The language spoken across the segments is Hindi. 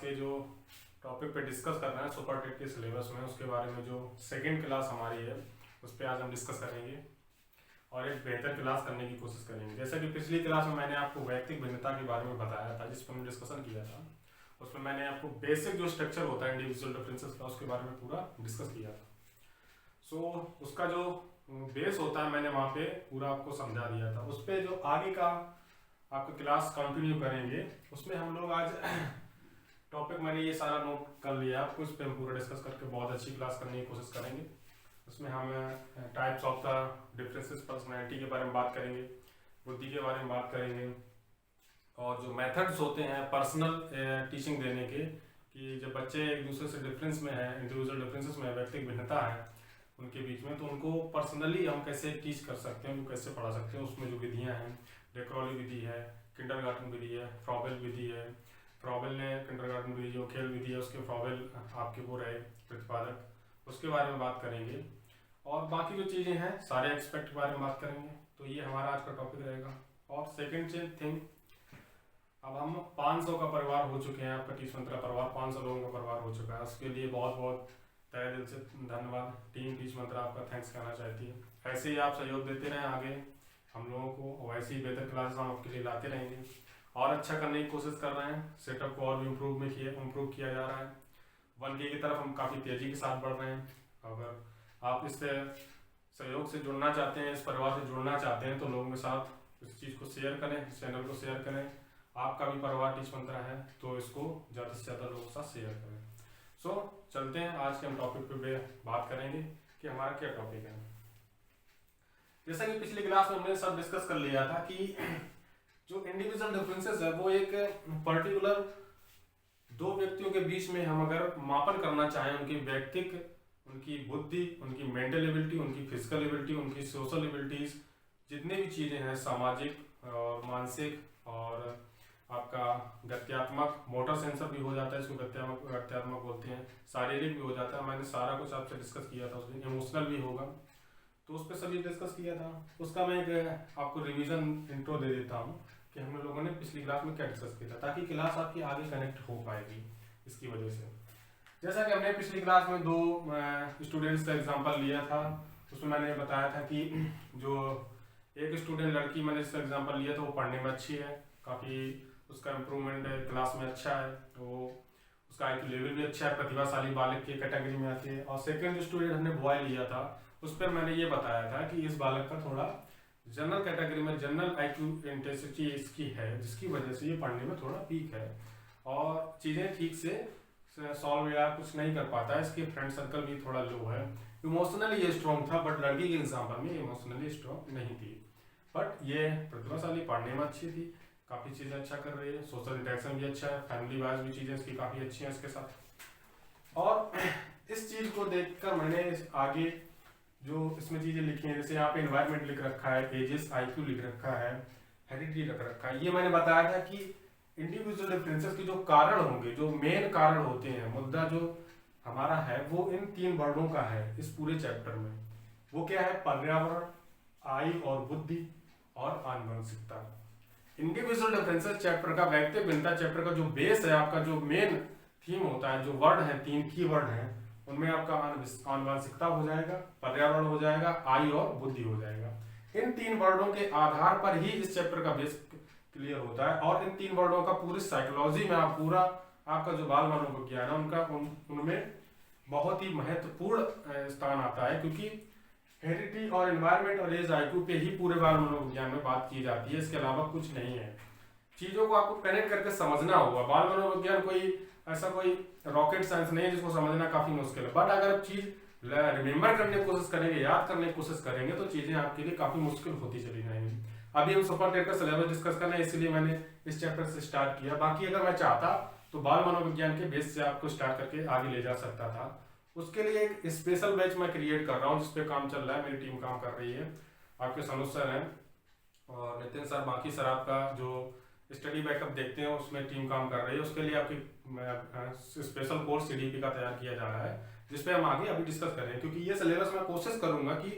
के जो टॉपिक पे डिस्कस कर रहे हैं सुपर टेट के सिलेबस में, उसके बारे में जो सेकंड क्लास हमारी है उस पर आज हम डिस्कस करेंगे और एक बेहतर क्लास करने की कोशिश करेंगे। जैसा कि पिछली क्लास में मैंने आपको वैयक्तिक भिन्नता के बारे में बताया था, जिस पर हमने डिस्कशन किया था, उसमें मैंने आपको बेसिक जो स्ट्रक्चर होता है इंडिविजुअल डिफरेंसेस का उसके बारे में पूरा डिस्कस किया था। उसका जो बेस होता है मैंने वहाँ पे पूरा आपको समझा दिया था। उस पर जो आगे का आपका क्लास कंटिन्यू करेंगे उसमें हम लोग आज टॉपिक मैंने ये सारा नोट कर लिया, आपको इस पर हम पूरा डिस्कस करके बहुत अच्छी क्लास करने की कोशिश करेंगे। उसमें हम types of the differences personality के बारे में बात करेंगे, बुद्धि के बारे में बात करेंगे, और जो मेथड्स होते हैं पर्सनल टीचिंग देने के, कि जब बच्चे एक दूसरे से डिफरेंस में है, इंडिविजुअल डिफरेंसेस में व्यक्तिगत भिन्नता है उनके बीच में, तो उनको पर्सनली हम कैसे टीच कर सकते हैं, उनको कैसे पढ़ा सकते हैं। उसमें जो विधियाँ हैं, डेक्रोली विधि है, किंडरगार्टन विधि है, फ्रॉबेल विधि है। फ्रॉबेल ने किंडरगार्टन विधि जो खेल विधि है उसके फ्रॉबेल आपके वो रहे प्रतिपादक, उसके बारे में बात करेंगे। और बाकी जो चीज़ें हैं सारे एक्सपेक्ट के बारे में बात करेंगे। तो ये हमारा आज का टॉपिक रहेगा। और सेकेंड थिंग, अब हम 500 का परिवार हो चुके हैं, आपका टीच मंत्रा परिवार 500 लोगों का परिवार हो चुका है। उसके लिए बहुत बहुत तहे दिल से धन्यवाद। टीम टीच मंत्रा आपका थैंक्स कहना चाहती है। ऐसे ही आप सहयोग देते रहें आगे हम लोगों को, वैसे ही बेहतर क्लासेस हम आपके लिए लाते रहेंगे और अच्छा करने की कोशिश कर रहे हैं। सेटअप को और भी इम्प्रूव किया जा रहा है। 1K की तरफ हम काफ़ी तेज़ी के साथ बढ़ रहे हैं। अगर आप इस सहयोग से जुड़ना चाहते हैं, इस परिवार से जुड़ना चाहते हैं, तो लोगों के साथ इस चीज़ को शेयर करें, इस चैनल को शेयर करें। आपका भी परिवार टीच मंत्रा है तो इसको ज़्यादा से ज़्यादा लोगों के साथ शेयर करें। चलते हैं आज के हम टॉपिक पे बात करेंगे कि हमारा क्या टॉपिक है। जैसा कि पिछली क्लास में हमने सब डिस्कस कर लिया था कि जो इंडिविजुअल डिफरेंसेस है वो एक पर्टिकुलर दो व्यक्तियों के बीच में हम अगर मापन करना चाहें, उनकी व्यक्तिक, उनकी बुद्धि, उनकी मेंटल एबिलिटी, उनकी फिजिकल एबिलिटी, उनकी सोशल एबिलिटीज, जितने भी चीज़ें हैं सामाजिक और मानसिक और आपका गत्यात्मक, मोटर सेंसर भी हो जाता है, इसको गत्यात्मक बोलते हैं, शारीरिक भी हो जाता है। मैंने सारा कुछ आपसे डिस्कस किया था, उसमें इमोशनल भी होगा, तो उस पर सभी डिस्कस किया था। उसका मैं एक आपको रिवीजन इंट्रो दे देता हूँ कि हम लोगों ने पिछली क्लास में क्या डिस्कस किया था, ताकि क्लास आपकी आगे कनेक्ट हो पाएगी इसकी वजह से। जैसा कि हमने पिछली क्लास में 2 स्टूडेंट्स का एग्जाम्पल लिया था, उसमें मैंने बताया था कि जो एक स्टूडेंट लड़की मैंने जिसका एग्जाम्पल लिया था वो पढ़ने में अच्छी है, काफ़ी उसका इम्प्रूवमेंट क्लास में अच्छा है, तो उसका IQ लेवल भी अच्छा है, प्रतिभाशाली बालक की कैटेगरी में आती है। और सेकंड जो स्टूडेंट हमने बॉय लिया था उस पर मैंने ये बताया था कि इस बालक का थोड़ा जनरल कैटेगरी में जनरल IQ इंटेंसिटी इसकी है, जिसकी वजह से ये पढ़ने में थोड़ा वीक है और चीज़ें ठीक से सॉल्व या कुछ नहीं कर पाता है। इसके फ्रेंड सर्कल भी थोड़ा लो है। इमोशनली ये स्ट्रॉन्ग था, बट लड़की के एग्जाम्पल में इमोशनली स्ट्रॉन्ग नहीं थी, बट ये प्रतिभाशाली, पढ़ने में अच्छी थी, काफ़ी चीज़ें अच्छा कर रही है, सोशल इंटरेक्शन भी अच्छा है, फैमिली वाइज भी चीज़ें इसकी काफ़ी अच्छी हैं इसके साथ। और इस चीज़ को देखकर मैंने आगे जो इसमें चीज़ें लिखी हैं, जैसे यहाँ पे एनवायरनमेंट लिख रखा है, एजेस, IQ लिख रखा है, हेरिडिटी लिख रखा है। ये मैंने बताया था कि इंडिविजुअल डिफरेंसेस के जो कारण होंगे, जो मेन कारण होते हैं, मुद्दा जो हमारा है वो इन 3 वर्डों का है इस पूरे चैप्टर में। वो क्या है? पर्यावरण, आयु और बुद्धि, और आनुवंशिकता। इंडिविजुअल डिफरेंसेस चैप्टर का, व्यक्तिगत भिन्नता चैप्टर का जो बेस है, आपका जो मेन थीम होता है, जो वर्ड है, 3 की वर्ड हैं, उनमें आपका आनुवंशिकता हो जाएगा, पर्यावरण हो जाएगा, आयु और बुद्धि हो जाएगा। इन 3 वर्डों के आधार पर ही इस चैप्टर का बेस क्लियर होता है। और इन 3 वर्डों का पूरी साइकोलॉजी में आप पूरा आपका जो बाल मनोविज्ञान है उनका उनमें बहुत ही महत्वपूर्ण स्थान आता है, क्योंकि हेरिडिटी और एनवायरनमेंट और एज, IQ पे ही पूरे बाल मनोविज्ञान में बात की जाती है। इसके अलावा कुछ नहीं है। चीज़ों को आपको कनेक्ट करके समझना होगा। बाल मनोविज्ञान कोई रॉकेट साइंस नहीं है जिसको समझना काफ़ी मुश्किल है, बट अगर आप चीज़ रिमेंबर करने की कोशिश करेंगे, याद करने की कोशिश करेंगे, तो चीज़ें आपके लिए काफ़ी मुश्किल होती चली जाएंगी। अभी हम सुपर टेट का सिलेबस डिस्कस करना है, इसलिए मैंने इस चैप्टर से स्टार्ट किया। बाकी अगर मैं चाहता तो बाल मनोविज्ञान के बेस से आपको स्टार्ट करके आगे ले जा सकता था। उसके लिए एक स्पेशल बैच मैं क्रिएट कर रहा हूँ, जिसपे काम चल रहा है, मेरी टीम काम कर रही है। आपके सनुज सर हैं और नितिन सर, बाकी सर आपका जो स्टडी बैकअप देखते हैं उसमें टीम काम कर रही है। उसके लिए आपकी स्पेशल कोर्स CDP का तैयार किया जा रहा है, जिसपे हम आगे अभी डिस्कस कर रहे हैं। क्योंकि ये सिलेबस मैं कोशिश करूंगा कि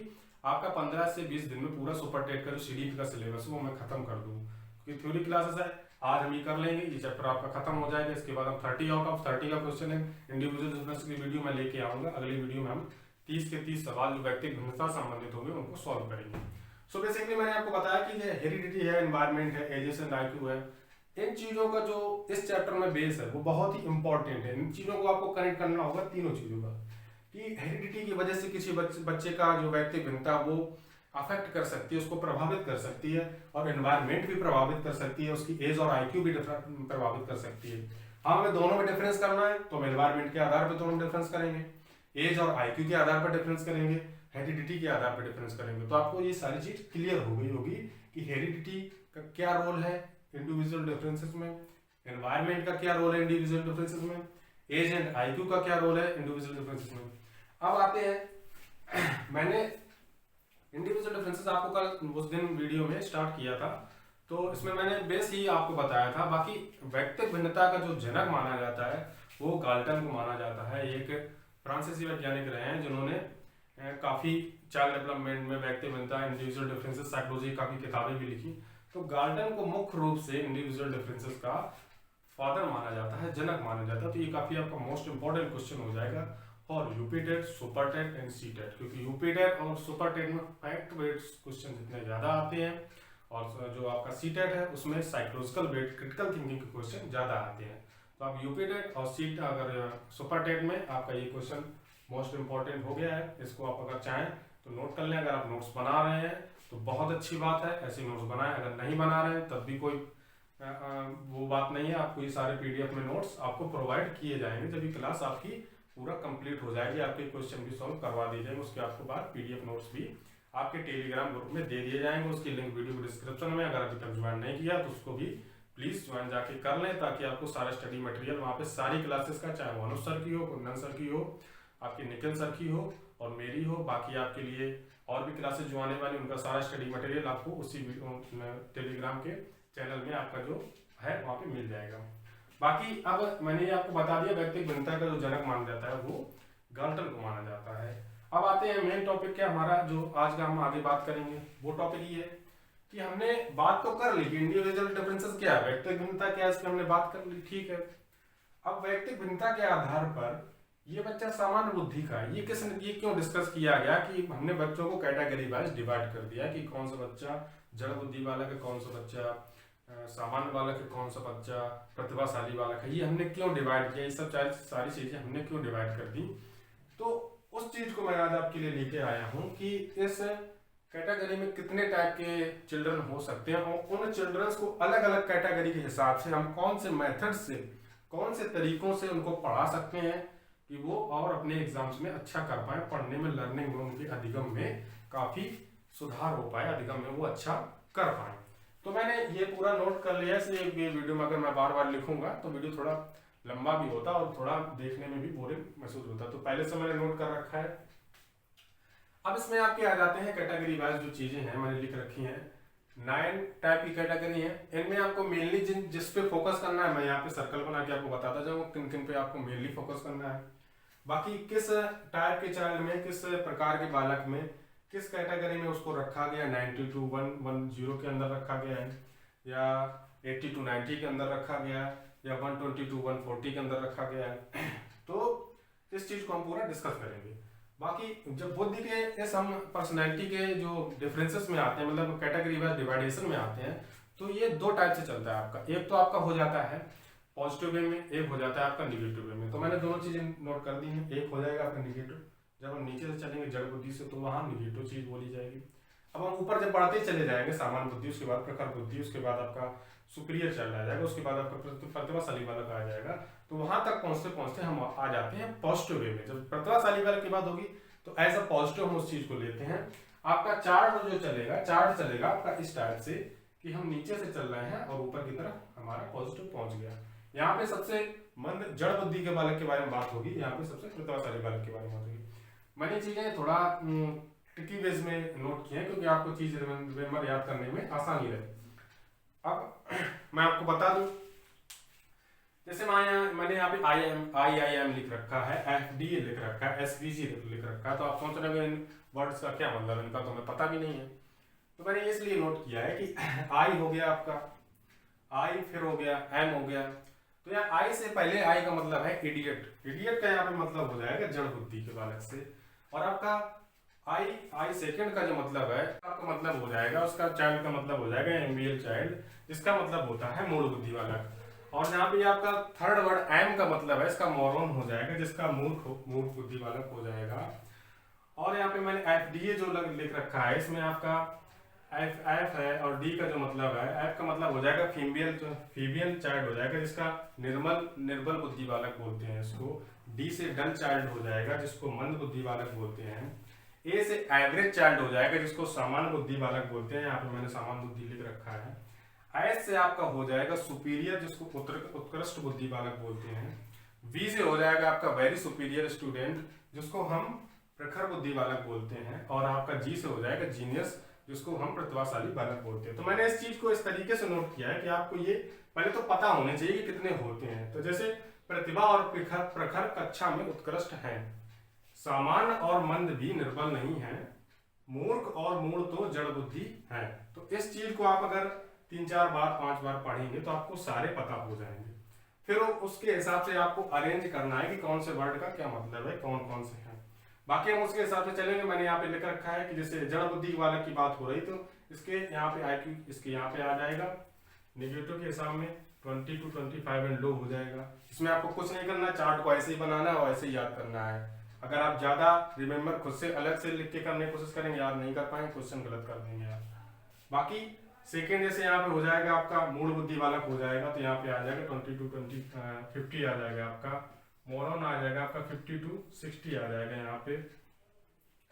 आपका 15 से 20 दिन में पूरा सुपर टेट का जो CDP का सिलेबस है वो मैं खत्म कर दूँ। क्योंकि थ्योरी क्लासेस है आज हम ये कर लेंगे, ये चैप्टर आपका खत्म हो जाएगा। इसके बाद हम 30 आउट ऑफ 30 का क्वेश्चन है इंडिविजुअल डिफरेंस की वीडियो मैं लेके आऊंगा। अगली वीडियो में हम 30 के 30 सवाल जो व्यक्तिगत भिन्नता से संबंधित होंगे उनको सॉल्व करेंगे। सो बेसिकली मैंने आपको बताया कि ये हेरिडिटी है, एनवायरमेंट है, एजेस एंड आईक्यू है, इन चीजों का जो इस चैप्टर में बेस है वो बहुत ही इंपॉर्टेंट है। इन चीजों को आपको कनेक्ट करना होगा, तीनों चीजों का, कि हेरिडिटी की वजह से किसी बच्चे का जो व्यक्तिगत भिन्नता वो अफेक्ट कर सकती है, उसको प्रभावित कर सकती है, और एनवायरमेंट भी प्रभावित कर सकती है, उसकी एज और आईक्यू भी प्रभावित कर सकती है। हाँ, हमें दोनों में डिफरेंस करना है तो हम एनवायरमेंट के आधार पर दोनों डिफरेंस करेंगे, एज और आईक्यू के आधार पर डिफरेंस करेंगे, हेरिडिटी के आधार पर डिफरेंस करेंगे। तो आपको ये सारी चीज क्लियर हो गई होगी कि हेरिडिटी का क्या रोल है इंडिविजुअल डिफरेंसेस में, एनवायरमेंट का क्या रोल है इंडिविजुअल डिफरेंसेस में, एज एंड आईक्यू का क्या रोल है इंडिविजुअल डिफरेंसेस में। अब आते हैं, मैंने इंडिविजुअल डिफरेंसेस आपको कल उस दिन वीडियो में स्टार्ट किया था, तो इसमें मैंने बेस ही आपको बताया था। बाकी व्यक्तिगत भिन्नता का जो जनक माना जाता है वो गाल्टन को माना जाता है। एक फ्रांसीसी वैज्ञानिक रहे हैं जिन्होंने काफी चाइल्ड डेवलपमेंट में व्यक्तिगत भिन्नता, इंडिविजुअल डिफरेंसेस, साइकोलॉजी काफी किताबें भी लिखी। तो गाल्टन को मुख्य रूप से इंडिविजुअल डिफरेंसेस का फादर माना जाता है, जनक माना जाता है। तो ये काफी आपका मोस्ट इंपॉर्टेंट क्वेश्चन हो जाएगा और यूपीटेट, सुपरटेट एंड सीटेट, क्योंकि यूपीटेट और सुपरटेट में फैक्ट बेस्ड क्वेश्चन जितने ज्यादा आते हैं और जो आपका सीटेट है उसमें साइकोलॉजिकल बेस्ड क्रिटिकल थिंकिंग के क्वेश्चन ज्यादा आते हैं। तो आप यूपीटेट और सीट अगर सुपरटेट में आपका ये क्वेश्चन मोस्ट इंपॉर्टेंट हो गया है, इसको आप अगर चाहें तो नोट कर लें। अगर आप नोट्स बना रहे हैं तो बहुत अच्छी बात है, ऐसे नोट्स बनाएं। अगर नहीं बना रहे हैं तब भी कोई वो बात नहीं है, आपको ये सारे पीडीएफ में नोट्स आपको प्रोवाइड किए जाएंगे। जब ये क्लास आपकी पूरा कंप्लीट हो जाएगी, आपके क्वेश्चन भी सॉल्व करवा दिए जाएंगे, उसके आपको बाद पीडीएफ नोट्स भी आपके टेलीग्राम ग्रुप में दे दिए जाएंगे। उसकी लिंक वीडियो को डिस्क्रिप्शन में, अगर अभी तक ज्वाइन नहीं किया तो उसको भी प्लीज ज्वाइन जाके कर लें, ताकि आपको सारा स्टडी मटेरियल वहाँ पे सारी क्लासेस का, चाहे वो अनुज सर की हो, कुंदन सर की हो, आपके निखिल सर की हो और मेरी हो, बाकी आपके लिए और भी क्लासेस जो आने वाली उनका सारा स्टडी मटेरियल आपको उसी टेलीग्राम के चैनल में आपका जो है वहाँ पे मिल जाएगा। बाकी अब मैंने आपको बता दिया व्यक्तिगत भिन्नता का जो जनक माना जाता है वो गाल्टन को माना जाता है। अब आते हैं मेन टॉपिक क्या हमारा, जो आज का हम आगे बात करेंगे वो टॉपिक ये है कि हमने बात तो कर ली कि इंडिविजुअल डिफरेंसेस क्या है, व्यक्तिगत भिन्नता क्या है, इसकी हमने बात कर ली, ठीक है। अब व्यक्तिगत भिन्नता के आधार पर ये बच्चा सामान्य बुद्धि का है, ये क्यों डिस्कस किया गया कि हमने बच्चों को कैटेगरी वाइज डिवाइड कर दिया कि कौन सा बच्चा जड़ बुद्धि वाला है, कौन सा बच्चा सामान्य वाला है, कौन सा बच्चा प्रतिभाशाली वाला है। ये हमने क्यों डिवाइड किया, ये सब सारी चीजें हमने क्यों डिवाइड कर दी। तो उस चीज को मैं आज आपके लिए लेके आया हूँ कि इस कैटेगरी में कितने टाइप के चिल्ड्रन हो सकते हैं और उन चिल्ड्रंस को अलग अलग कैटेगरी के हिसाब से हम कौन से मेथड से, कौन से तरीकों से उनको पढ़ा सकते हैं कि वो और अपने एग्जाम्स में अच्छा कर पाए, पढ़ने में, लर्निंग में, उनके अधिगम में काफी सुधार हो पाए, अधिगम में वो अच्छा कर पाए। तो मैंने ये पूरा नोट कर लिया है। ये वीडियो में अगर मैं बार बार लिखूंगा तो वीडियो थोड़ा लंबा भी होता और थोड़ा देखने में भी बोरिंग महसूस होता, तो पहले से मैंने नोट कर रखा है। अब इसमें आपके आ जाते हैं कैटेगरी वाइज जो चीजें हैं मैंने लिख रखी हैं। 9 टाइप की कैटेगरी है, इनमें आपको मेनली जिस पे फोकस करना है मैं यहाँ पे सर्कल बना के आपको बताता जाऊँ किन किन पे आपको मेनली फोकस करना है। बाकी किस टाइप के चाइल्ड में, किस प्रकार के बालक में, किस कैटेगरी में उसको रखा गया, 90 to 110 के अंदर रखा गया है, या 80 to 90 के अंदर रखा गया है, या 120 to 140 के अंदर रखा गया है। तो इस चीज को हम पूरा डिस्कस करेंगे। बाकी जब बुद्धि के इस हम पर्सनैलिटी के जो डिफरेंसेस में आते हैं, मतलब कैटेगरी वाइज डिवाइडेशन में आते हैं, तो ये दो टाइप से चलता है आपका। एक तो आपका हो जाता है पॉजिटिव वे में, एक हो जाता है आपका निगेटिव वे में। तो मैंने दोनों चीजें नोट कर दी हैं। एक हो जाएगा आपका निगेटिव, जब हम नीचे से चलेंगे जड़ बुद्धि से तो वहां निगेटिव चीज बोली जाएगी। अब हम ऊपर जब बढ़ते चले जाएंगे, सामान्य बुद्धि, उसके बाद प्रखर बुद्धि, उसके बाद आपका सुपीरियर चाइल्ड आ जाएगा, उसके बाद आपका प्रतिभाशाली बालक आ जाएगा। तो वहां तक पहुंचते पहुंचते हम आ जाते हैं पॉजिटिव वे में। जब प्रतिभाशाली बालक की बात होगी तो एज अ पॉजिटिव हम उस चीज को लेते हैं। आपका चार्ट जो चलेगा, चार्ट चलेगा आपका इस टाइप से कि हम नीचे से चल रहे हैं और ऊपर की तरफ हमारा पॉजिटिव पहुंच गया। यहाँ पे सबसे मंद जड़ बुद्धि के बालक के बारे में बात होगी, यहाँ पे सबसे प्रतिभाशाली बालक के बारे में बात होगी। मैंने चीजें थोड़ा ट्रिकी वेज में नोट किए हैं क्योंकि आपको चीज रिमेम्बर याद करने में आसानी रहे। अब मैं आपको बता दूं, जैसे मैंने यहाँ पे IIM लिख रखा है, FDA लिख रखा है, SVG लिख रखा है। तो आप सोच रहे हैं इन वर्ड्स का क्या मतलब, इनका तो हमें पता भी नहीं है। तो मैंने इसलिए नोट किया है कि I हो गया आपका, आई फिर हो गया एम हो गया। तो यहाँ आई से पहले आई का मतलब है इडियट, इडियट का यहाँ पे मतलब हो जाएगा जड़ बुद्धि के बालक से। और आपका आई सेकंड का जो मतलब है आपका मतलब हो जाएगा, उसका चाइल्ड का मतलब हो जाएगा एम्बियल चाइल्ड, जिसका मतलब होता है मूढ़ बुद्धि वाला। और यहाँ पे आपका थर्ड वर्ड एम का मतलब है इसका मोरन हो जाएगा, जिसका मूर्ख बुद्धि वाला हो जाएगा। और यहाँ पे मैंने एफ डी ए जो लिख रखा है, इसमें आपका एफ है और डी का जो मतलब है, एफ का मतलब हो जाएगा फीमेल चाइल्ड हो जाएगा, जिसका निर्बल बुद्धि बालक बोलते हैं इसको। डी से डल चाइल्ड हो जाएगा, जिसको मंद बुद्धि बालक बोलते हैं। ए से एवरेज चाइल्ड हो जाएगा, जिसको सामान्य बुद्धि बालक बोलते हैं, यहाँ पे मैंने सामान्य बुद्धि लिख रखा है। एस से आपका हो जाएगा सुपीरियर, जिसको उत्कृष्ट बुद्धि बालक बोलते हैं। वी से हो जाएगा आपका वेरी सुपीरियर स्टूडेंट, जिसको हम प्रखर बुद्धि बालक बोलते हैं। और आपका जी से हो जाएगा जीनियस, जिसको हम प्रतिभाशाली बालक बोलते हैं। तो मैंने इस चीज को इस तरीके से नोट किया है कि आपको ये पहले तो पता होने चाहिए कि कितने होते हैं। तो जैसे प्रतिभा और प्रखर कक्षा में उत्कृष्ट हैं, सामान्य और मंद भी निर्बल नहीं है, मूर्ख और मूढ़ तो जड़ बुद्धि है। तो इस चीज को आप अगर 3-4 बार 5 बार पढ़ेंगे तो आपको सारे पता हो जाएंगे। फिर उसके हिसाब से आपको अरेंज करना है कि कौन से वर्ड का क्या मतलब है, कौन कौन से हैं। बाकी हम उसके हिसाब से चलेंगे। मैंने यहाँ पे लिख रखा है कि जैसे जड़ बुद्धि वालक की बात हो रही, तो इसके यहाँ पे IQ इसके यहाँ पे आ जाएगा नेगेटिव के हिसाब में 20 to 25 एंड लो हो जाएगा। इसमें आपको कुछ नहीं करना, चार्ट को ऐसे ही बनाना है और ऐसे ही याद करना है। अगर आप ज्यादा रिमेम्बर खुद से अलग से लिख के करने की कोशिश करेंगे, याद नहीं कर पाएंगे, क्वेश्चन गलत कर देंगे आप। बाकी सेकेंड जैसे यहाँ पे हो जाएगा आपका मूढ़ बुद्धि बालक हो जाएगा, तो यहाँ पे आ जाएगा 20 to 50 आ जाएगा आपका। मोरन आ जाएगा आपका 50 to 60 आ जाएगा यहाँ पे।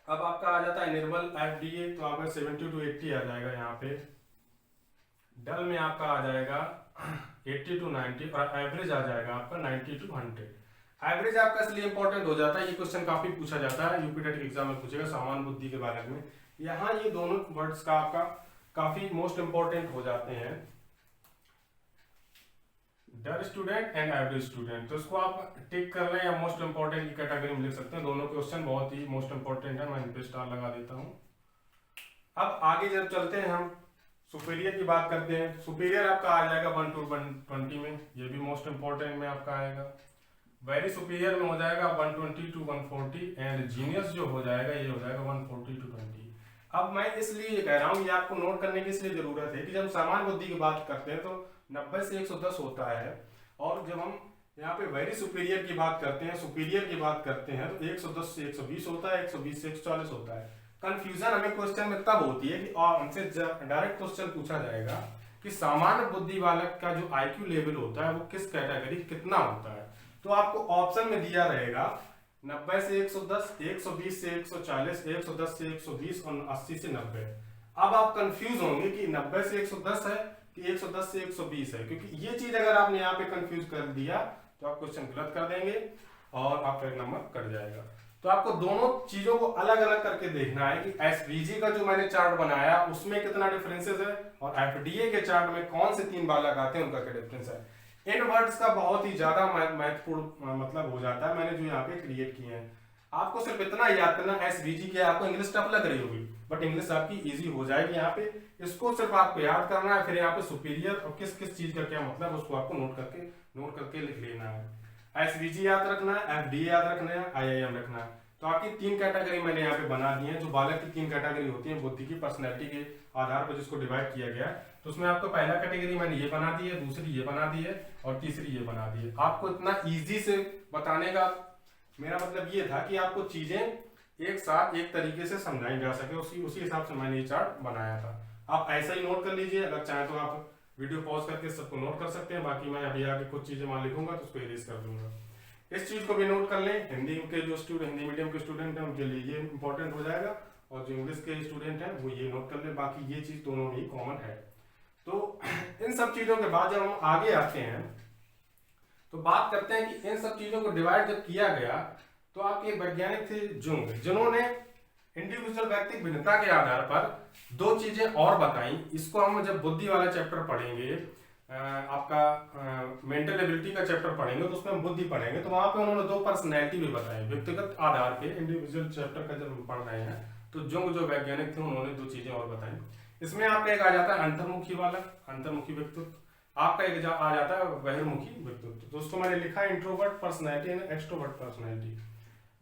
अब आपका आ जाता है निर्बल FDA, तो आपका 70 to 80 आ जाएगा यहाँ पे। डल में आपका आ जाएगा 80 to 90 और एवरेज आ जाएगा आपका 90 to 100। एवरेज आपका इसलिए इंपॉर्टेंट हो जाता है, ये क्वेश्चन काफी पूछा जाता है, यूपीटेट एग्जाम में पूछेगा सामान्य बुद्धि के बारे में। यहाँ ये दोनों वर्ड्स का आपका काफी मोस्ट इंपॉर्टेंट हो जाते हैं, डल स्टूडेंट एंड एवरेज स्टूडेंट। तो इसको आप टिक कर लें या मोस्ट इंपॉर्टेंट की कैटेगरी में लिख सकते हैं। दोनों क्वेश्चन बहुत ही मोस्ट इंपॉर्टेंट है, मैं इन पे स्टार लगा देता हूँ। अब आगे जब चलते हैं हम सुपीरियर की बात करते हैं। सुपीरियर आपका आ जाएगा 1 to 120 में, ये भी मोस्ट इंपॉर्टेंट में आपका आएगा। वेरी सुपीरियर में हो जाएगा 120 to 140 एंड जीनियस जो हो जाएगा ये हो जाएगा 140 to 20। अब मैं इसलिए ये कह रहा हूँ, ये आपको नोट करने की इसलिए जरूरत है कि जब सामान्य बुद्धि की बात करते हैं तो 90 से 110 होता है, और जब हम यहाँ पे वेरी सुपीरियर की बात करते हैं, सुपीरियर की बात करते हैं, तो 110 से 120 होता है, 120 से 140 होता है। कंफ्यूजन हमें क्वेश्चन में तब होती है कि हमसे डायरेक्ट क्वेश्चन पूछा जाएगा कि सामान्य बुद्धि बालक का जो IQ लेवल होता है वो किस कैटेगरी कितना होता है। तो आपको ऑप्शन में दिया रहेगा 90 से 110, 120 से 140, 110 से 120 और 80 से 90। अब आप कंफ्यूज होंगे कि 90 से 110 है कि 110 से 120 है, क्योंकि ये चीज अगर आपने यहाँ पे कंफ्यूज कर दिया तो आप क्वेश्चन गलत कर देंगे और आपका एक नंबर कट जाएगा। तो आपको दोनों चीजों को अलग अलग करके देखना है कि SVG का जो मैंने चार्ट बनाया उसमें कितना डिफरेंसेस है और FDA के चार्ट में कौन से 3 बालक आते हैं उनका क्या डिफरेंस है। इन वर्ड्स का बहुत ही ज्यादा महत्वपूर्ण मतलब हो जाता है, मैंने जो यहाँ पे क्रिएट किए हैं। आपको सिर्फ इतना याद करना, SVG के आपको इंग्लिश टफ लग रही होगी बट इंग्लिश आपकी इजी हो जाएगी यहाँ पे। इसको सिर्फ आपको याद करना है, फिर यहाँ पे सुपीरियर और किस किस चीज का क्या मतलब उसको आपको नोट करके लिख लेना है। SVG याद रखना है, FDA याद रखना है, IIM रखना है। तो आपकी 3 कैटेगरी मैंने यहाँ पे बना दी है, जो बालक की 3 कैटेगरी होती है बुद्धि की पर्सनैलिटी के आधार पर जिसको डिवाइड किया गया। तो उसमें आपको पहला कैटेगरी मैंने ये बना दी है, दूसरी ये बना दी है और तीसरी ये बना दी है। आपको इतना ईजी से बताने का मेरा मतलब ये था कि आपको चीजें एक साथ एक तरीके से समझाई जा सके, उसी हिसाब से मैंने ये चार्ट बनाया था। आप ऐसा ही नोट कर लीजिए, अगर चाहें तो आप वीडियो पॉज करके सबको नोट कर सकते हैं। बाकी मैं अभी आगे कुछ चीजें वहां लिखूंगा तो उसको इरेज कर दूंगा। इस चीज को भी नोट कर लें, हिंदी के जो हिंदी मीडियम के स्टूडेंट हैं उनके लिए ये इंपॉर्टेंट हो जाएगा, और जो इंग्लिश के स्टूडेंट हैं वो ये नोट कर लें। बाकी ये चीज दोनों ही कॉमन है। तो इन सब चीजों के बाद जब हम आगे आते हैं तो बात करते हैं कि इन सब चीजों को डिवाइड जब किया गया तो आपके वैज्ञानिक थे जुंग, जिन्होंने इंडिविजुअल व्यक्तिगत भिन्नता के आधार पर 2 चीजें और बताई। इसको हम जब बुद्धि वाला चैप्टर पढ़ेंगे, आपका मेंटल एबिलिटी का चैप्टर पढ़ेंगे तो उसमें हम बुद्धि पढ़ेंगे, तो वहां पे उन्होंने 2 पर्सनैलिटी भी बताई व्यक्तिगत आधार पे। इंडिविजुअल चैप्टर का जब हम पढ़ रहे हैं तो जुंग जो वैज्ञानिक थे उन्होंने 2 चीजें और बताई। इसमें आपका एक आ जाता है अंतर्मुखी वाला, अंतर्मुखी व्यक्तित्व, आपका एक आ जाता है बहिर्मुखी व्यक्तित्व। दोस्तों मैंने लिखा है introvert personality and extrovert personality.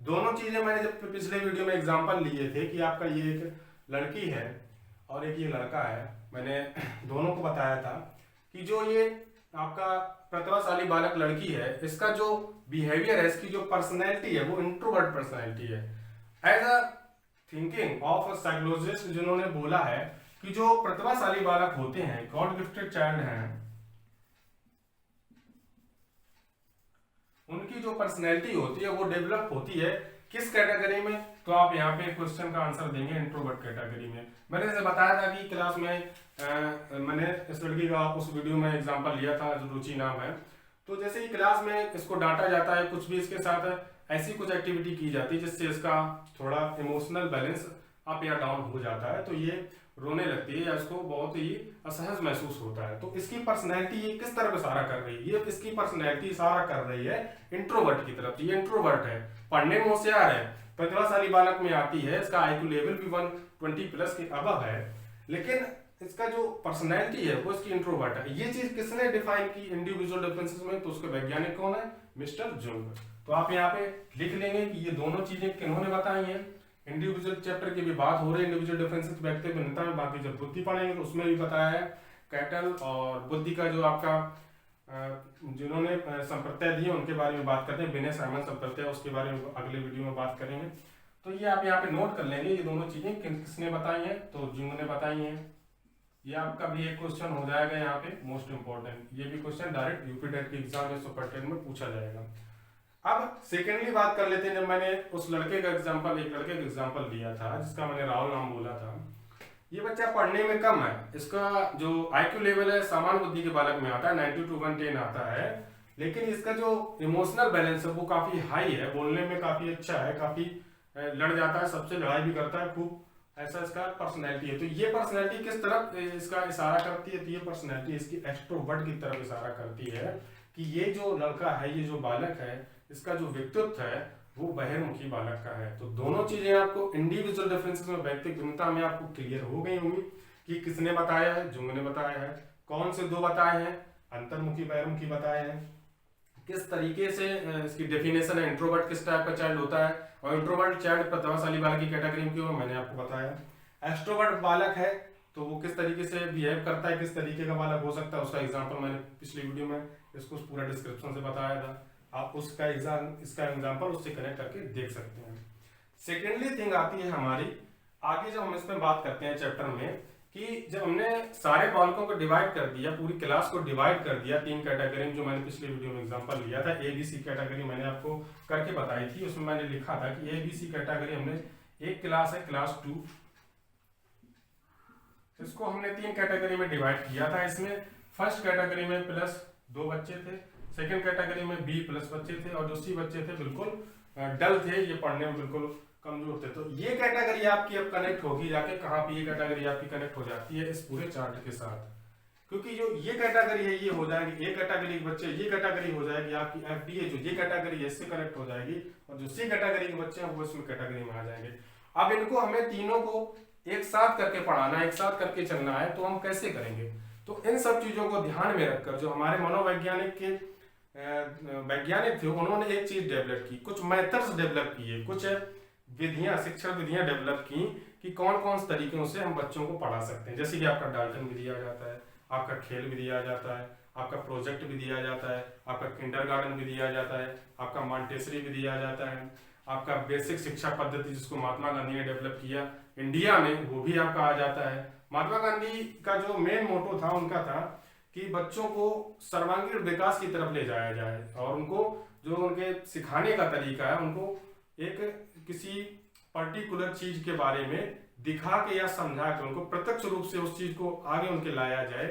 दोनों चीजें मैंने जब पिछले वीडियो में एग्जांपल लिए थे कि आपका ये एक लड़की है और एक ये लड़का है, मैंने दोनों को बताया था कि जो ये आपका प्रतिभाशाली बालक लड़की है, इसका जो बिहेवियर है, इसकी जो पर्सनैलिटी है वो इंट्रोवर्ट पर्सनैलिटी है। As a thinking of psychologist जिन्होंने बोला है कि जो प्रतिभाशाली बालक होते हैं, गॉड गिफ्टेड चाइल्ड हैं, उनकी जो पर्सनैलिटी होती है वो डेवलप होती है किस कैटेगरी में? तो आप यहाँ पे क्वेश्चन का आंसर देंगे इंट्रोवर्ट कैटेगरी में। मैंने जैसे बताया था कि क्लास में मैंने इस लड़की का उस वीडियो में एग्जांपल लिया था जो रुचि नाम है। तो जैसे ही क्लास में इसको डांटा जाता है, कुछ भी इसके साथ ऐसी कुछ एक्टिविटी की जाती है जिससे इसका थोड़ा इमोशनल बैलेंस अप या डाउन हो जाता है, तो ये रोने लगती है या इसको बहुत ही असहज महसूस होता है। तो इसकी पर्सनैलिटी ये किस तरफ इशारा कर रही है? ये इसकी पर्सनैलिटी इशारा कर रही है इंट्रोवर्ट की तरफ। ये इंट्रोवर्ट है, पढ़ने में होशियार है, प्रतिभाशाली बालक में आती है, इसका आईक्यू लेवल भी 120 प्लस के अबव है, लेकिन इसका जो पर्सनैलिटी है वो इसकी इंट्रोवर्ट है। ये चीज किसने डिफाइन की इंडिविजुअल डिफरेंसेस में? तो उसके वैज्ञानिक कौन है? Mister Jung. तो आप यहाँ पे लिख लेंगे कि ये दोनों चीजें किन्होंने बताई हैं। इंडिविजुअल चैप्टर की भी बात हो रही है, इंडिविजुअल डिफरेंसेस व्यक्ति भिन्नता में, बाकी जब बुद्धि पढ़ेंगे तो उसमें भी बताया है कैटल और बुद्धि का जो आपका जिन्होंने संप्रत्यय दिए उनके बारे में बात करते हैं, बिने साइमन संप्रत्यय, उसके बारे में अगले वीडियो में बात करेंगे। तो ये आप यहाँ पे नोट कर लेंगे ये दोनों चीजें किसने बताई हैं? तो जुंग ने बताई हैं। ये आपका भी एक क्वेश्चन हो जाएगा यहाँ पे मोस्ट इंपॉर्टेंट। ये भी क्वेश्चन डायरेक्ट यूपी टेट के एग्जाम में सुपरटेन में पूछा जाएगा। अब सेकेंडली बात कर लेते हैं, जब मैंने उस लड़के का एग्जांपल, एक लड़के का एग्जांपल लिया था जिसका मैंने राहुल नाम बोला था। ये बच्चा पढ़ने में कम है, इसका जो आईक्यू लेवल है सामान्य बुद्धि के बालक में आता है, 90 to 110 आता है, लेकिन इसका जो इमोशनल बैलेंस है वो काफी हाई है, बोलने में काफी अच्छा है, काफी लड़ जाता है, सबसे लड़ाई भी करता है खूब, ऐसा इसका पर्सनैलिटी है। तो ये पर्सनैलिटी किस तरफ इसका इशारा करती है? तो ये पर्सनैलिटी इसकी एक्सट्रोवर्ट की तरफ इशारा करती है कि ये जो लड़का है, ये जो बालक है, इसका जो व्यक्तित्व है वो बहिर्मुखी बालक का है। तो दोनों चीजें आपको इंडिविजुअल डिफरेंसेस में, व्यक्तिगत भिन्नता में आपको क्लियर हो गई होंगी कि किसने बताया है? जुंग ने बताया है। कौन से दो बताए हैं? अंतर्मुखी बहिर्मुखी बताए हैं। किस तरीके से इसकी डेफिनेशन है, इंट्रोवर्ट किस टाइप का चाइल्ड होता है और इंट्रोवर्ट चाइल्ड प्रतिभाशाली बालक की कैटेगरी में क्यों, मैंने आपको बताया। एक्सट्रोवर्ट बालक है तो वो किस तरीके से बिहेव करता है, किस तरीके का बालक हो सकता है, उसका एग्जाम्पल मैंने पिछली वीडियो में इसको पूरा डिस्क्रिप्शन से बताया था। आप उसका इसका एग्जाम्पल उससे कनेक्ट करके देख सकते हैं। सेकेंडली थिंग आती है हमारी आगे, जब हम इसमें बात करते हैं चैप्टर में, कि जब हमने सारे बालकों को डिवाइड कर दिया, पूरी क्लास को डिवाइड कर दिया 3 कैटेगरी में, जो मैंने पिछले वीडियो में एग्जांपल लिया था, ABC कैटेगरी मैंने आपको करके बताई थी। उसमें मैंने लिखा था कि ABC कैटेगरी हमने, एक क्लास है क्लास 2, इसको हमने 3 कैटेगरी में डिवाइड किया था। इसमें फर्स्ट कैटेगरी में +2 बच्चे थे, सेकेंड कैटेगरी में B+ बच्चे थे और जो C बच्चे थे बिल्कुल डल थे, ये पढ़ने में बिल्कुल कमजोर थे। तो ये कैटेगरी आपकी अब कनेक्ट होगी जाके कहाँ पे? ये कैटेगरी आपकी कनेक्ट हो जाती है इस पूरे चार्ट के साथ, क्योंकि जो ये कैटेगरी है ये हो जाएगी ए कैटेगरी के बच्चे, ये कैटेगरी हो जाएगी आपकी FDA, जो ये कैटेगरी है इससे कनेक्ट हो जाएगी, और जो C कैटेगरी के बच्चे हैं वो इसमें कैटेगरी में आ जाएंगे। अब इनको हमें तीनों को एक साथ करके पढ़ाना है, एक साथ करके चलना है, तो हम कैसे करेंगे? तो इन सब चीजों को ध्यान में रखकर जो हमारे मनोवैज्ञानिक के वैज्ञानिक थे, उन्होंने एक चीज डेवलप की, कुछ मेथड्स डेवलप किए, कुछ विधियां, शिक्षण विधियां डेवलप की कि कौन कौन से तरीकों से हम बच्चों को पढ़ा सकते हैं। जैसे कि आपका डाल्टन विधि आ जाता है, आपका खेल विधि आ जाता है, आपका प्रोजेक्ट विधि आ जाता है, आपका किंडरगार्टन विधि आ जाता है, आपका मॉन्टेसरी विधि आ जाता है, आपका बेसिक शिक्षा पद्धति जिसको महात्मा गांधी ने डेवलप किया इंडिया में, वो भी आपका आ जाता है। महात्मा गांधी का जो मेन मोटो था उनका था कि बच्चों को सर्वांगीण विकास की तरफ ले जाया जाए, और उनको जो उनके सिखाने का तरीका है, उनको एक किसी पर्टिकुलर चीज के बारे में दिखा के या समझा के उनको प्रत्यक्ष रूप से उस चीज को आगे उनके लाया जाए।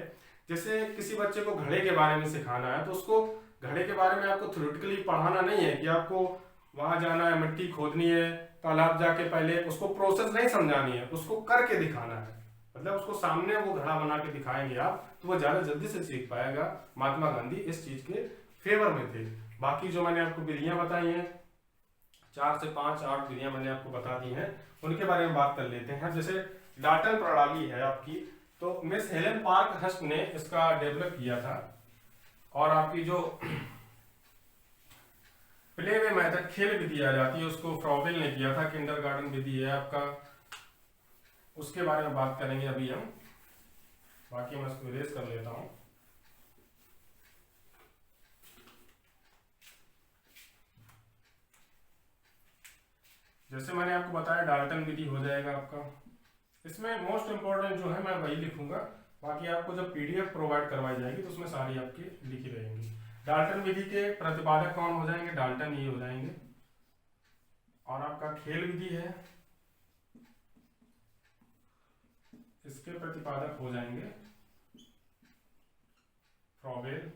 जैसे किसी बच्चे को घड़े के बारे में सिखाना है तो उसको घड़े के बारे में आपको थ्योरेटिकली पढ़ाना नहीं है कि आपको वहां जाना है, मिट्टी खोदनी है, तालाब जाके पहले उसको प्रोसेस नहीं समझानी है, उसको करके दिखाना है। मतलब उसको सामने वो घड़ा बना के दिखाएंगे आप तो वो ज्यादा जल्दी से सीख पाएगा। महात्मा गांधी इस चीज के फेवर में थे। बाकी जो मैंने आपको विधियां बताई हैं, 4 से 5 8 विधियां मैंने आपको बता दी हैं, उनके बारे में बात कर लेते हैं। जैसे डाल्टन प्रणाली है आपकी, तो मिस हेलेन पार्क हस्ट ने इसका डेवलप किया था। और आपकी जो प्ले वे मेथड खेल विधि आ जाती है, उसको फ्रॉबेल ने किया था, किंडरगार्टन विधि है आपका, उसके बारे में बात करेंगे अभी हम। बाकी मैं इसको इरेज कर लेता हूं। जैसे मैंने आपको बताया डाल्टन विधि हो जाएगा आपका। इसमें मोस्ट इंपॉर्टेंट जो है मैं वही लिखूंगा, बाकी आपको जब पीडीएफ प्रोवाइड करवाई जाएगी तो उसमें सारी आपकी लिखी रहेंगी। डाल्टन विधि के प्रतिपादक कौन हो जाएंगे? डाल्टन ये हो जाएंगे। और आपका खेल विधि है, इसके प्रतिपादक हो जाएंगे फ्रॉबेल।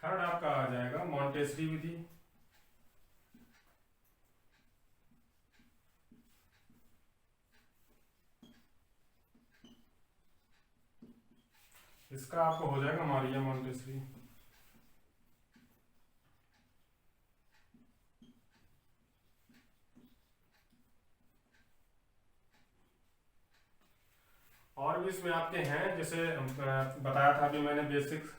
थर्ड आपका आ जाएगा मॉन्टेसरी विधि। इसका आपको हो जाएगा मारिया मॉन्टेसरी। और भी इसमें आपके हैं, जैसे बताया था अभी मैंने बेसिक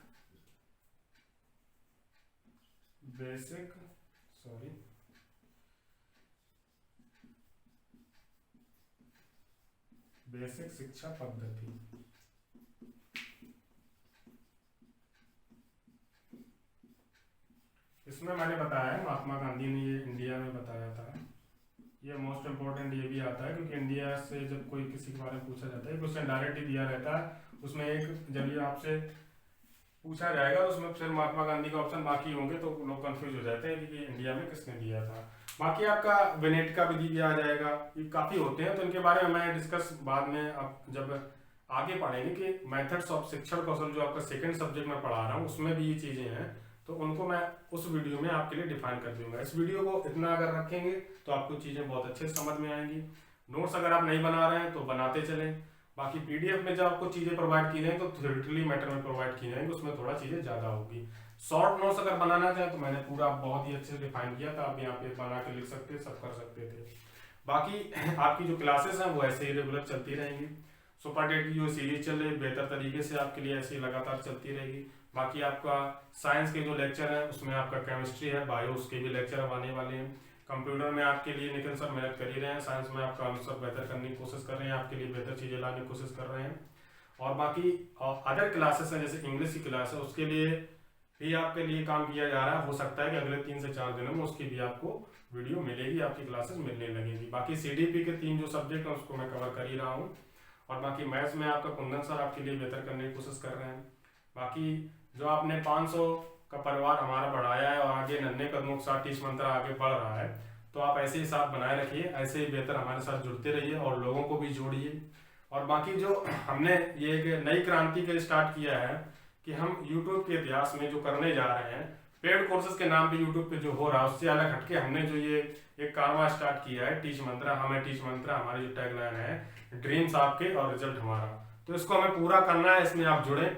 शिक्षा पद्धति। इसमें मैंने बताया है महात्मा गांधी ने ये इंडिया में बताया था। ये मोस्ट इंपॉर्टेंट ये भी आता है क्योंकि इंडिया से जब कोई किसी के बारे में पूछा जाता है, क्वेश्चन डायरेक्ट ही दिया रहता है, उसमें एक जब ये आपसे पूछा जाएगा उसमें फिर महात्मा गांधी का ऑप्शन बाकी होंगे तो लोग कंफ्यूज हो जाते हैं कि इंडिया में किसने दिया था। बाकी आपका वेनेट का विधि भी आ जाएगा। ये काफी होते हैं तो इनके बारे में मैं डिस्कस बाद में अब जब आगे पढ़ेंगे कि मेथड्स ऑफ शिक्षण कौशल जो आपका सेकंड सब्जेक्ट में पढ़ा रहा हूँ उसमें भी ये चीजें हैं, तो उनको मैं उस वीडियो में आपके लिए डिफाइन कर दूंगा। इस वीडियो को इतना अगर रखेंगे तो आपको चीजें बहुत अच्छे से समझ में आएंगी। नोट्स अगर आप नहीं बना रहे हैं तो बनाते चलें। बाकी पीडीएफ में जब आपको चीजें प्रोवाइड की जाएंगी तो थ्योरेटिकली मैटर में प्रोवाइड की जाएंगी, उसमें थोड़ा चीजें ज्यादा होगी। शॉर्ट नोट्स अगर बनाना चाहें तो मैंने पूरा बहुत ही अच्छे से डिफाइन किया था, आप यहाँ पे बना के लिख सकते, सब कर सकते थे। बाकी आपकी जो क्लासेस हैं वो ऐसे ही रेगुलर चलती रहेंगी। सुपर टेट की जो सीरीज चल रही है बेहतर तरीके से आपके लिए ऐसे ही लगातार चलती रहेगी। बाकी आपका साइंस के जो लेक्चर है उसमें आपका केमिस्ट्री है, बायो, उसके भी लेक्चर अब आने वाले हैं। कंप्यूटर में आपके लिए नितिन सर मेहनत कर ही रहे हैं, साइंस में आपका अनुसार बेहतर करने की कोशिश कर रहे हैं, आपके लिए बेहतर चीजें लाने की कोशिश कर रहे हैं। और बाकी अदर क्लासेस हैं जैसे इंग्लिश की क्लास है, उसके लिए भी आपके लिए काम किया जा रहा है। हो सकता है कि अगले 3 से 4 दिनों में उसकी भी आपको वीडियो मिलेगी, आपकी क्लासेस मिलने लगेगी। बाकी सीडीपी के 3 जो सब्जेक्ट हैं उसको मैं कवर कर ही रहा हूँ। और बाकी मैथ्स में आपका कुंदन सर आपके लिए बेहतर करने की कोशिश कर रहे हैं। बाकी जो आपने 500 का परिवार हमारा बढ़ाया है और आगे नन्हे कदमों के साथ टीच मंत्र आगे बढ़ रहा है, तो आप ऐसे ही साथ बनाए रखिए, ऐसे ही बेहतर हमारे साथ जुड़ते रहिए और लोगों को भी जोड़िए। और बाकी जो हमने ये एक नई क्रांति के स्टार्ट किया है कि हम यूट्यूब के इतिहास में जो करने जा रहे हैं, पेड कोर्सेज के नाम पे यूट्यूब पे जो हो रहा है उससे अलग हटके हमने जो ये एक कारवा स्टार्ट किया है, टीच मंत्र, हमें टीच मंत्र, हमारी जो टैगलाइन है ड्रीम्स आपके और रिजल्ट हमारा, तो इसको हमें पूरा करना है। इसमें आप जुड़े,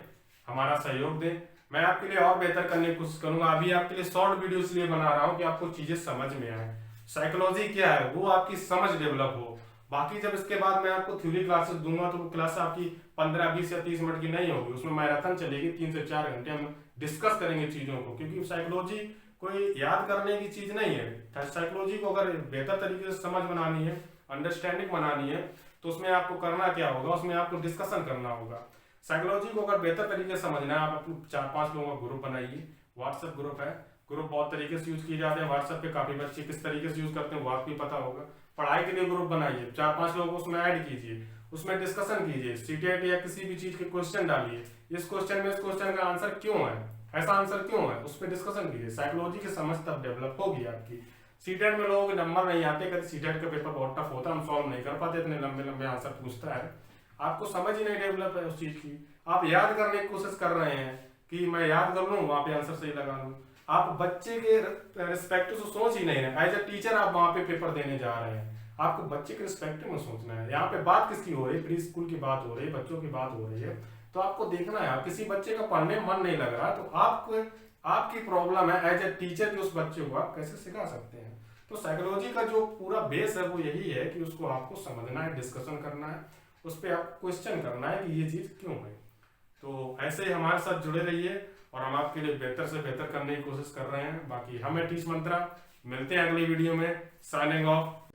हमारा सहयोग दें, मैं आपके लिए और बेहतर करने की कोशिश करूंगा। अभी आपके लिए शॉर्ट वीडियो इसलिए बना रहा हूँ कि आपको चीजें समझ में आए, साइकोलॉजी क्या है वो आपकी समझ डेवलप हो। बाकी जब इसके बाद मैं आपको थ्योरी क्लासेस दूंगा तो वो क्लास आपकी 15, 20 या 30 मिनट की नहीं होगी, उसमें मैराथन चलेगी, 3 से 4 घंटे हम डिस्कस करेंगे चीजों को, क्योंकि साइकोलॉजी कोई याद करने की चीज नहीं है। साइकोलॉजी को अगर बेहतर तरीके से समझ बनानी है, अंडरस्टैंडिंग बनानी है, तो उसमें आपको करना क्या होगा, उसमें आपको डिस्कशन करना होगा। साइकोलॉजी को अगर बेहतर तरीके से समझना है, आप अपने 4-5 लोगों का ग्रुप बनाइए, व्हाट्सएप ग्रुप है, ग्रुप बहुत तरीके से यूज किए जाते हैं व्हाट्सएप पे, काफी बच्चे किस तरीके से यूज करते हैं वो आपको पता होगा। पढ़ाई के लिए ग्रुप बनाइए, 4-5 लोगों को उसमें ऐड कीजिए, उसमें डिस्कशन कीजिए, सीटेट या किसी भी चीज के क्वेश्चन डालिए, इस क्वेश्चन में इस क्वेश्चन का आंसर क्यों है, ऐसा आंसर क्यों है, उस पर डिस्कशन कीजिए। साइकोलॉजी की समझ तब डेवलप होगी आपकी। सीटेट में लोगों के नंबर नहीं आते, कभी सीटेट का पेपर बहुत टफ होता है, हम सॉल्व नहीं कर पाते, इतने लंबे लंबे आंसर पूछता है, आपको समझ ही नहीं डेवलप है उस चीज की। आप याद करने की कोशिश कर रहे हैं कि मैं याद कर लूं, वहां पे आंसर सही लगा लूं, आप बच्चे के रिस्पेक्ट से सोच ही नहीं रहे। एज ए टीचर आप वहां पे पेपर देने जा रहे हैं, आपको बच्चे के रिस्पेक्ट में सोचना है। यहाँ पे बात किसकी हो रही है, प्री स्कूल की बात हो रही है, बच्चों की बात हो रही है, तो आपको देखना है। किसी बच्चे का पढ़ने में मन नहीं लग रहा तो आपको आपकी प्रॉब्लम है, एज ए टीचर की उस बच्चे को आप कैसे सिखा सकते हैं। तो साइकोलॉजी का जो पूरा बेस है वो यही है कि उसको आपको समझना है, डिस्कशन करना है, उस पर आप क्वेश्चन करना है कि ये चीज़ क्यों है। तो ऐसे ही हमारे साथ जुड़े रहिए और हम आपके लिए बेहतर से बेहतर करने की कोशिश कर रहे हैं। बाकी हम टीच मंत्रा, मिलते हैं अगली वीडियो में। Signing off.